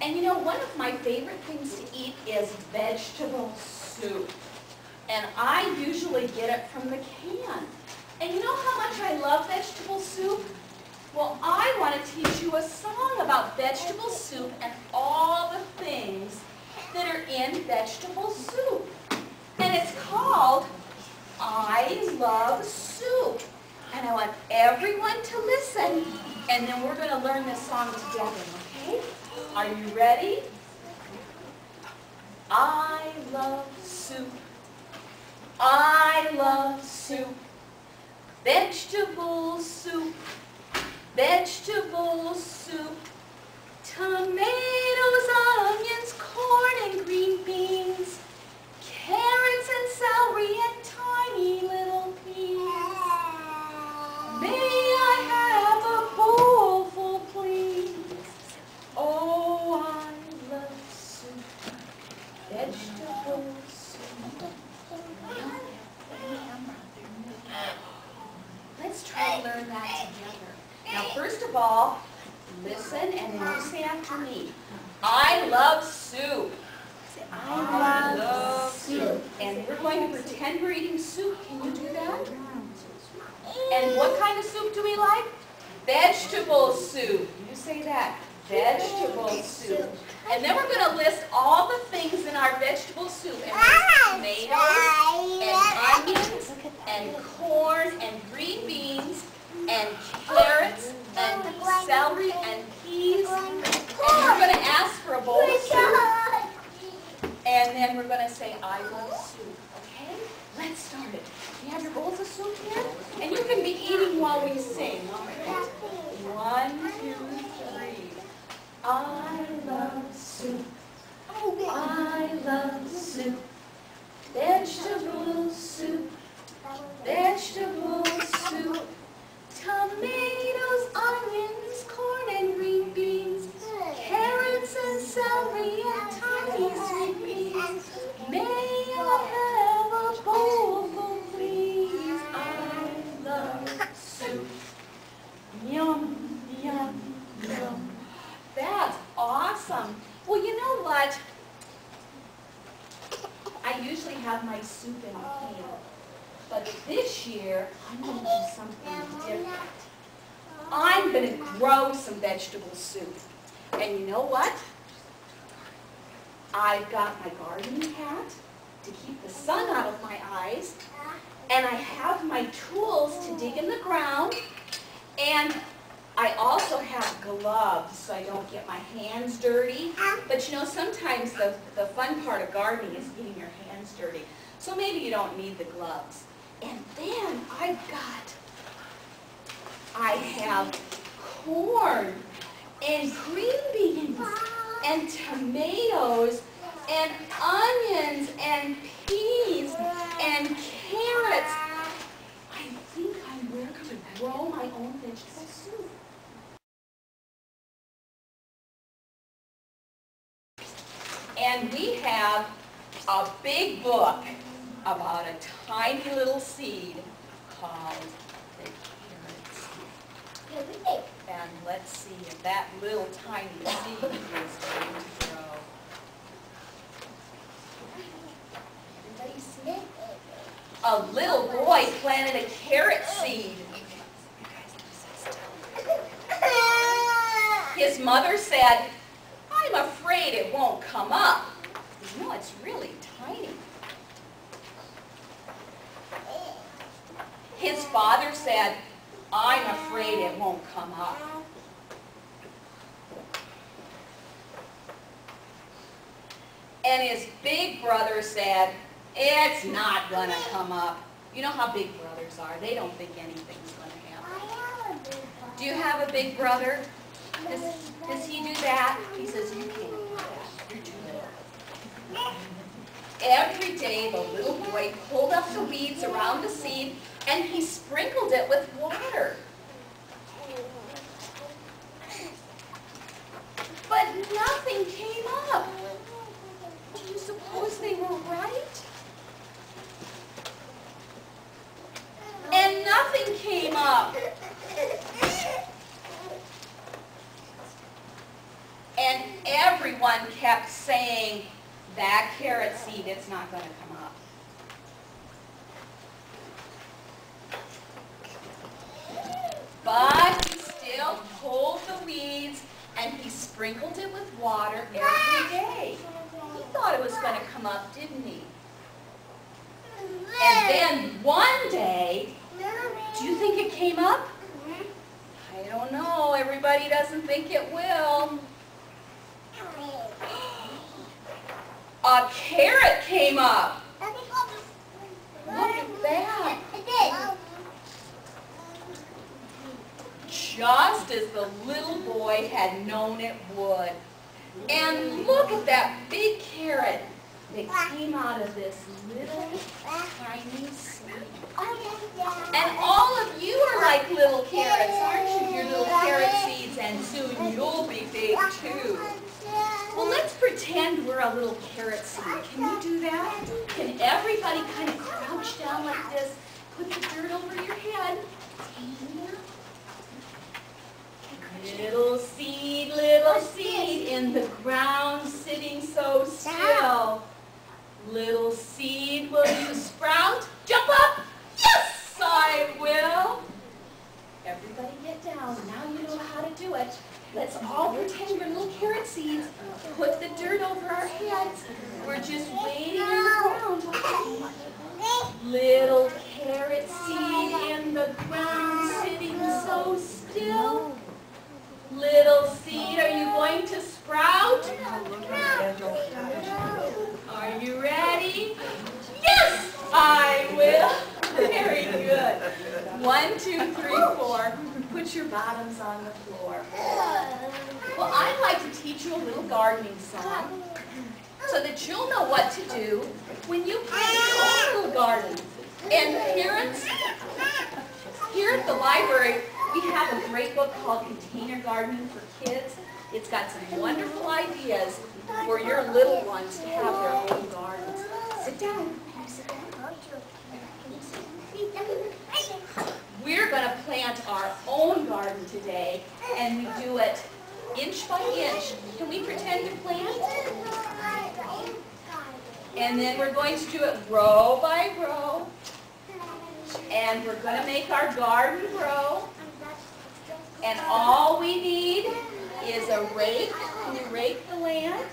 And you know, one of my favorite things to eat is vegetable soup. And I usually get it from the can. And you know how much I love vegetable soup? Well, I want to teach you a song about vegetable soup and all the things that are in vegetable soup. And it's called I Love Soup. And I want everyone to listen, and then we're going to learn this song together, okay? Are you ready? I love soup. I love soup. Vegetable soup. Vegetable soup. Tomatoes, onions, corn, and green beans. Carrots and celery and tiny little peas. May I have a bowl full, please? Oh, I love soup. Vegetable soup. Let's try to learn that together. Now, first of all, listen and then you say after me. I love soup. Say, I love soup. And we're going to pretend we're eating soup. Can you do that? And what kind of soup do we like? Vegetable soup. You say that. Vegetable soup. And then we're going to list all the things in our vegetable soup. And tomatoes, and onions, and corn, and green beans, and carrots, and celery, and peas. And we're going to ask for a bowl of soup. And then we're going to say, I love soup. Okay? Let's start it. You have your bowls of soup here? And you can be eating while we sing. All right? 1, 2, 3. I love soup. I love soup. Vegetable soup. Vegetable soup. Tomatoes, onions, corn, and green beans. Carrots and celery and tiny sweet peas. May I have a bowl full, please? I love soup. Yum, yum, yum. That's awesome. Well, you know what? I usually have my soup in a can. But this year, I'm going to do something different. I'm going to grow some vegetable soup. And you know what? I've got my gardening hat to keep the sun out of my eyes. And I have my tools to dig in the ground. And I also have gloves so I don't get my hands dirty. But you know, sometimes the fun part of gardening is getting your hands dirty. So maybe you don't need the gloves. And then I have corn and green beans and tomatoes and onions and peas and carrots. I think I'm going to grow my own vegetable soup. And we have a big book about a tiny little seed called the carrot seed. And let's see if that little tiny seed is going to grow. Everybody see it? A little boy planted a carrot seed. His mother said, I'm afraid it won't come up. You know, it's really tiny. His father said, I'm afraid it won't come up. And his big brother said, it's not going to come up. You know how big brothers are. They don't think anything's going to happen. Do you have a big brother? Does he do that? He says, you can't do that. You're too little. Every day the little boy pulled up the weeds around the seed and he sprinkled it with water. But nothing came up. Do you suppose they were right? And nothing came up. And everyone one kept saying, that carrot seed, it's not going to come up. But he still pulled the weeds and he sprinkled it with water every day. He thought it was going to come up, didn't he? And then one day, do you think it came up? I don't know. Everybody doesn't think it will. A carrot came up. Look at that. Just as the little boy had known it would. And look at that big carrot that came out of this little tiny seed. And all of you are like little carrots, aren't you? Your little carrot seeds, and soon you'll be big too. Well, let's pretend we're a little carrot seed. Can we do that? Can everybody kind of crouch down like this? Put the dirt over your head. Little seed in the ground sitting so still. Little seed, will you sprout? Jump up! Yes, I will. Everybody get down. Now you know how to do it. Let's all pretend we're little carrot seeds. Put the dirt over our heads. We're just waiting in the ground. Little carrot seed in the ground sitting so still. Little seed, are you going to sprout? Are you ready? Yes, I will. Very good. 1, 2, 3, 4. Put your bottoms on the floor. Well, I'd like to teach you a little gardening song so that you'll know what to do when you plant your own little garden. And parents, here at the library, we have a great book called Container Gardening for Kids. It's got some wonderful ideas for your little ones to have their own gardens. Sit down. We're going to plant our own garden today, and we do it inch by inch. Can we pretend to plant? And then we're going to do it row by row. And we're going to make our garden grow. And all we need is a rake. Can you rake the land?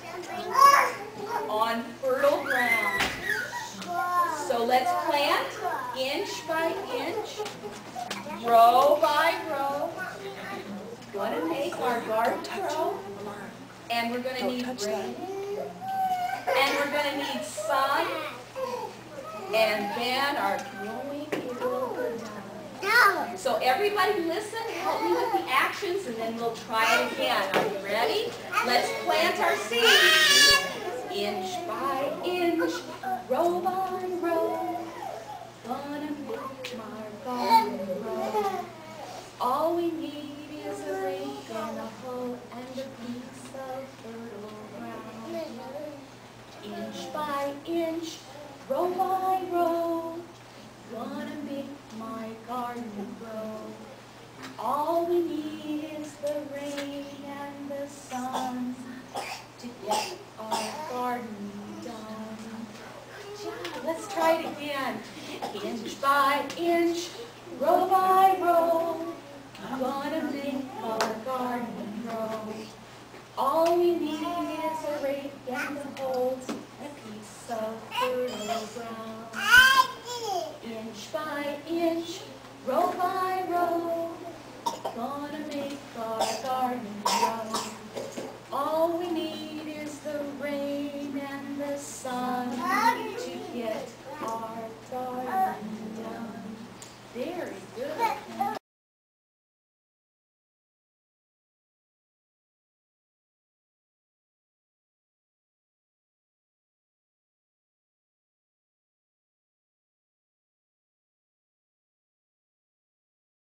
On fertile ground. So let's plant inch by inch, row by row. We're going to make our garden grow. And we're going to need rain. And we're going to need sun. And then our growing will go down. So everybody listen, help me with the actions, and then we'll try it again. Are you ready? Let's plant our seeds. Inch by inch, row by row. Gonna make my garden grow. All we need is a rake and a hoe and a piece of fertile ground. Inch by inch, row by row. Gonna make my garden grow. All we need